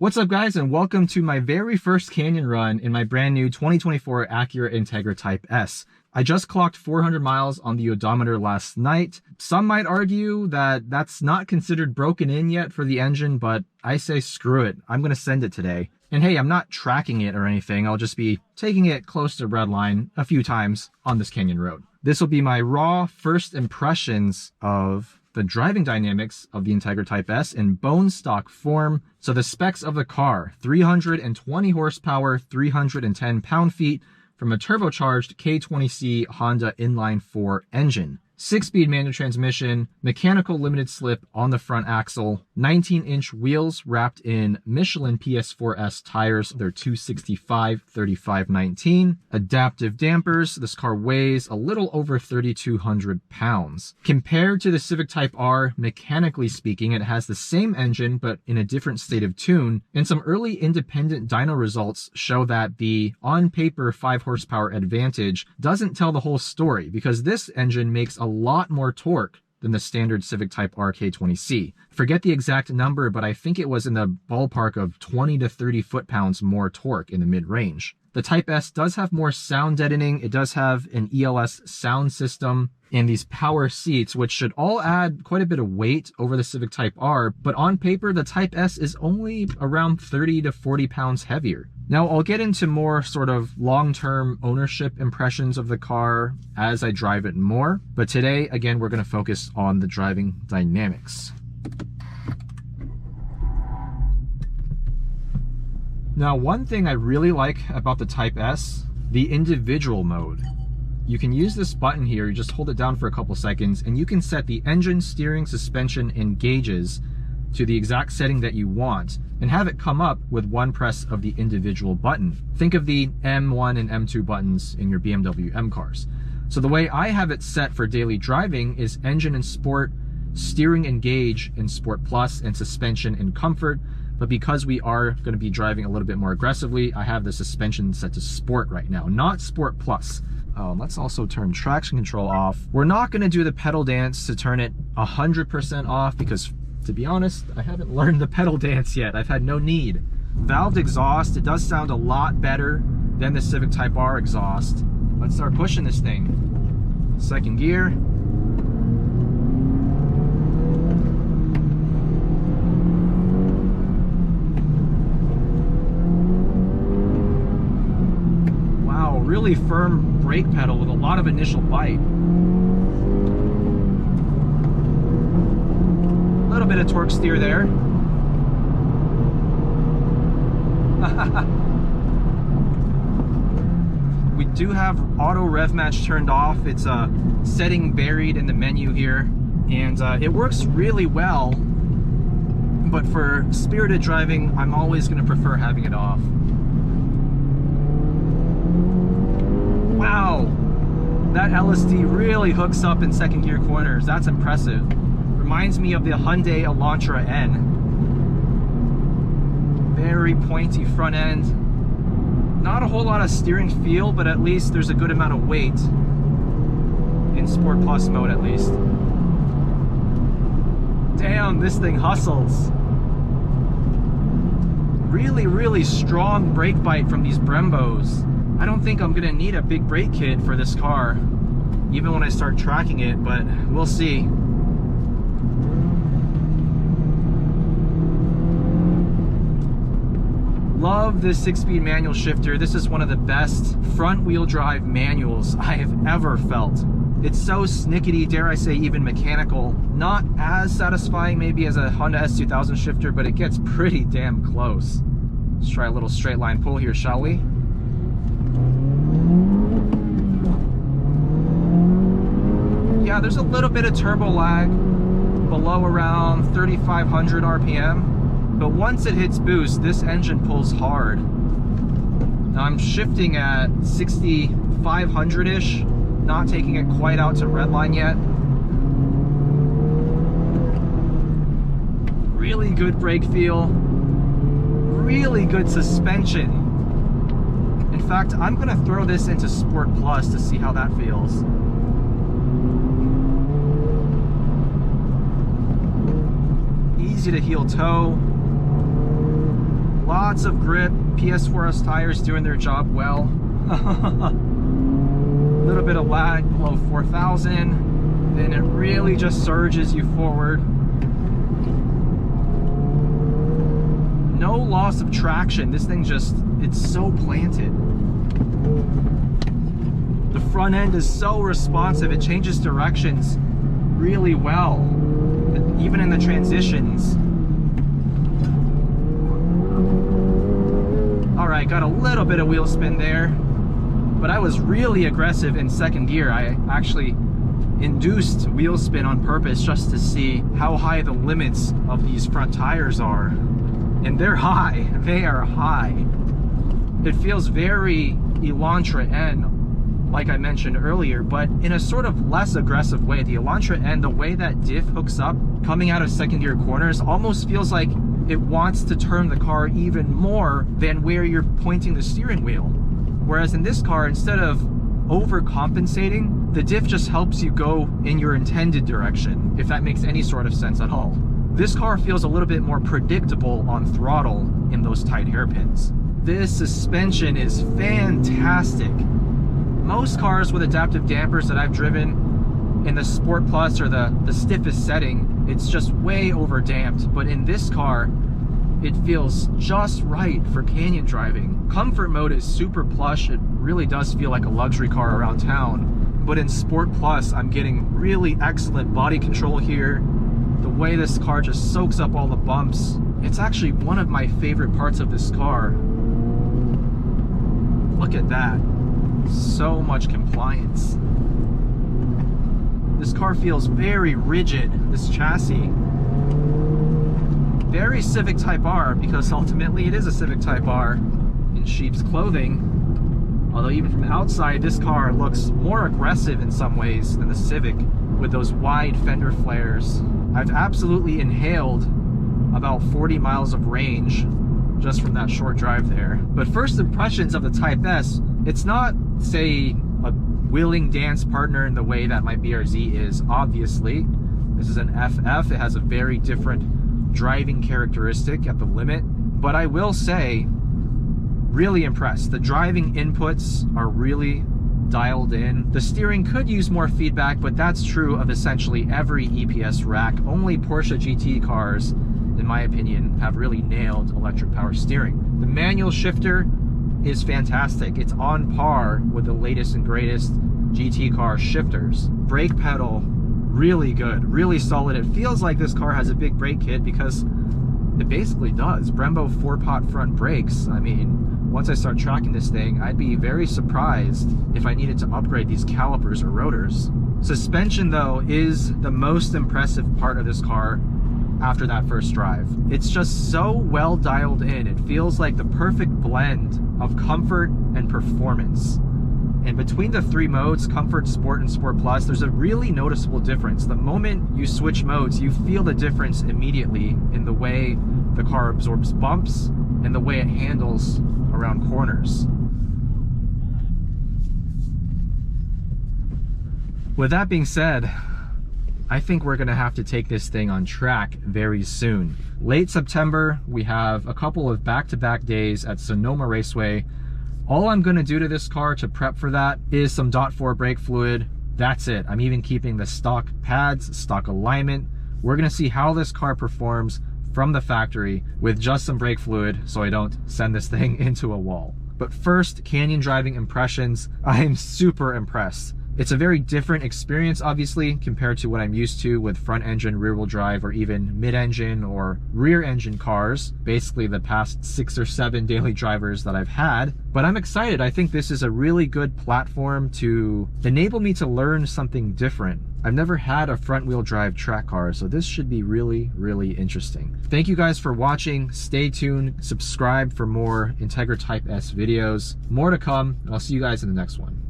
What's up, guys, and welcome to my very first canyon run in my brand new 2024 Acura Integra Type S. I just clocked 400 miles on the odometer last night. Some might argue that that's not considered broken in yet for the engine, but I say screw it. I'm going to send it today. And hey, I'm not tracking it or anything. I'll just be taking it close to redline a few times on this canyon road. This will be my raw first impressions of the driving dynamics of the Integra Type S in bone stock form. So the specs of the car: 320 horsepower, 310 pound-feet from a turbocharged K20C Honda inline-4 engine. 6-speed manual transmission, mechanical limited slip on the front axle, 19-inch wheels wrapped in Michelin PS4S tires. They're 265/35/19. Adaptive dampers. This car weighs a little over 3,200 pounds. Compared to the Civic Type R, mechanically speaking, it has the same engine but in a different state of tune, and some early independent dyno results show that the on-paper 5 horsepower advantage doesn't tell the whole story, because this engine makes a lot more torque than the standard Civic Type R K20C. Forget the exact number, but I think it was in the ballpark of 20 to 30 foot-pounds more torque in the mid-range. The Type S does have more sound deadening. It does have an ELS sound system and these power seats, which should all add quite a bit of weight over the Civic Type R, but on paper, the Type S is only around 30 to 40 pounds heavier. Now, I'll get into more sort of long-term ownership impressions of the car as I drive it more, but today, again, we're going to focus on the driving dynamics. Now, one thing I really like about the Type S, the individual mode. You can use this button here, you just hold it down for a couple seconds, and you can set the engine, steering, suspension, and gauges to the exact setting that you want, and have it come up with one press of the individual button. Think of the M1 and M2 buttons in your BMW M cars. So the way I have it set for daily driving is engine and sport, steering and gauge in Sport Plus, and suspension and comfort. But because we are going to be driving a little bit more aggressively, I have the suspension set to sport right now, not Sport Plus. Let's also turn traction control off. We're not going to do the pedal dance to turn it 100% off because, to be honest, I haven't learned the pedal dance yet. I've had no need. Valved exhaust, it does sound a lot better than the Civic Type R exhaust. Let's start pushing this thing. Second gear. Wow, really firm brake pedal with a lot of initial bite. A little bit of torque steer there. We do have auto rev match turned off. It's a setting buried in the menu here, and it works really well, but for spirited driving, I'm always going to prefer having it off. Wow, that LSD really hooks up in second gear corners. That's impressive. Reminds me of the Hyundai Elantra N. Very pointy front end. Not a whole lot of steering feel, but at least there's a good amount of weight in Sport Plus mode, at least. Damn, this thing hustles. Really, really strong brake bite from these Brembos. I don't think I'm gonna need a big brake kit for this car, even when I start tracking it, but we'll see. Love this 6-speed manual shifter. This is one of the best front-wheel drive manuals I have ever felt. It's so snickety, dare I say even mechanical. Not as satisfying maybe as a Honda S2000 shifter, but it gets pretty damn close. Let's try a little straight line pull here, shall we? Yeah, there's a little bit of turbo lag below around 3,500 RPM, but once it hits boost, this engine pulls hard. Now I'm shifting at 6,500-ish, not taking it quite out to redline yet. Really good brake feel, really good suspension. In fact, I'm gonna throw this into Sport Plus to see how that feels. Easy to heel toe. lots of grip. PS4S tires doing their job well. A little bit of lag below 4,000, then it really just surges you forward. No loss of traction. This thing just, it's so planted. The front end is so responsive. It changes directions really well, even in the transitions. All right, got a little bit of wheel spin there, but I was really aggressive in second gear. I actually induced wheel spin on purpose just to see how high the limits of these front tires are. And they're high, they are high. It feels very Elantra N, like I mentioned earlier, but in a sort of less aggressive way. The Elantra N, the way that diff hooks up coming out of second gear corners almost feels like it wants to turn the car even more than where you're pointing the steering wheel. Whereas in this car, instead of overcompensating, the diff just helps you go in your intended direction, if that makes any sort of sense at all. This car feels a little bit more predictable on throttle in those tight hairpins. This suspension is fantastic. Most cars with adaptive dampers that I've driven in the Sport Plus or the stiffest setting, it's just way over damped. But in this car, it feels just right for canyon driving. Comfort mode is super plush. It really does feel like a luxury car around town. But in Sport Plus, I'm getting really excellent body control here. The way this car just soaks up all the bumps. It's actually one of my favorite parts of this car. Look at that. So much compliance. This car feels very rigid, this chassis. Very Civic Type R, because ultimately it is a Civic Type R in sheep's clothing. Although even from outside, this car looks more aggressive in some ways than the Civic, with those wide fender flares. I've absolutely inhaled about 40 miles of range just from that short drive there. But first impressions of the Type S, it's not, say, a willing dance partner in the way that my BRZ is, obviously. This is an FF. It has a very different driving characteristic at the limit. But I will say, really impressed. The driving inputs are really dialed in. The steering could use more feedback, but that's true of essentially every EPS rack. Only Porsche GT cars, in my opinion, have really nailed electric power steering. The manual shifter is fantastic. It's on par with the latest and greatest GT car shifters. Brake pedal, really good, really solid. It feels like this car has a big brake kit because it basically does. Brembo 4-pot front brakes. I mean, once I start tracking this thing, I'd be very surprised if I needed to upgrade these calipers or rotors. Suspension, though, is the most impressive part of this car after that first drive. It's just so well dialed in. It feels like the perfect blend of comfort and performance. And between the three modes, Comfort, Sport, and Sport Plus, there's a really noticeable difference. The moment you switch modes, you feel the difference immediately in the way the car absorbs bumps and the way it handles around corners. With that being said, I think we're gonna have to take this thing on track very soon. Late September, we have a couple of back-to-back days at Sonoma Raceway. All I'm gonna do to this car to prep for that is some .4 brake fluid. That's it. I'm even keeping the stock pads, stock alignment. We're gonna see how this car performs from the factory with just some brake fluid so I don't send this thing into a wall. But first, canyon driving impressions. I am super impressed. It's a very different experience, obviously, compared to what I'm used to with front engine, rear wheel drive, or even mid-engine or rear engine cars, basically the past 6 or 7 daily drivers that I've had. But I'm excited. I think this is a really good platform to enable me to learn something different. I've never had a front wheel drive track car, so this should be really, really interesting. Thank you guys for watching. Stay tuned, subscribe for more Integra Type S videos. More to come, and I'll see you guys in the next one.